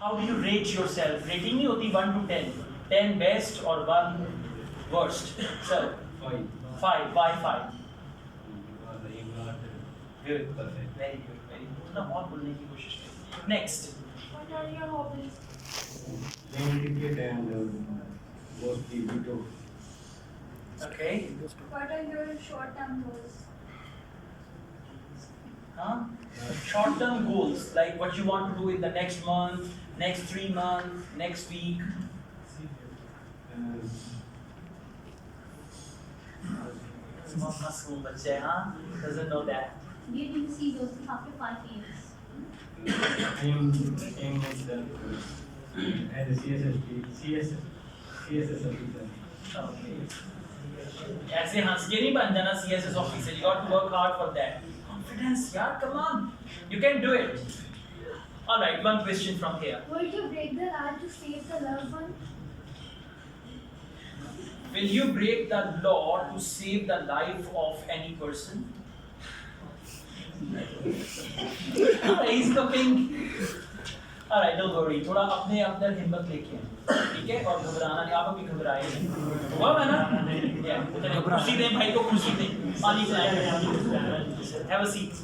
How do you rate yourself? Rating नहीं होती 1 to 10. 10 best or 1 worst. Sir. 5. 5. Why 5? Because I am not Good. perfect. Very good. Very good. ना और बोलने की कोशिश करिए. Next. What are your hobbies? Playing cricket and mostly video. Okay. What are your short-term goals? Huh? Short-term goals, like what you want to do in the next month, next 3 months, next week. Masoom bachche, huh? Doesn't know that. Do you think see those after 5 years? Aim myself as a CSS officer. Okay. ऐसे हंस के नहीं बन जाना CSS officer. You got to work hard for that. Confidence, yeah, come on. You can do it. All right, one question from here. Would you break the law to save the loved one? Will you break the law to save the life of any person? He's looking. All right, don't worry. थोड़ा अपने अंदर हिम्मत लेके आए, ठीक है? और घबराना नहीं, आप भी घबराए नहीं। हुआ है ना? खुशी दें भाई को, खुशी दें। पानी पिलाएं। Have a seat.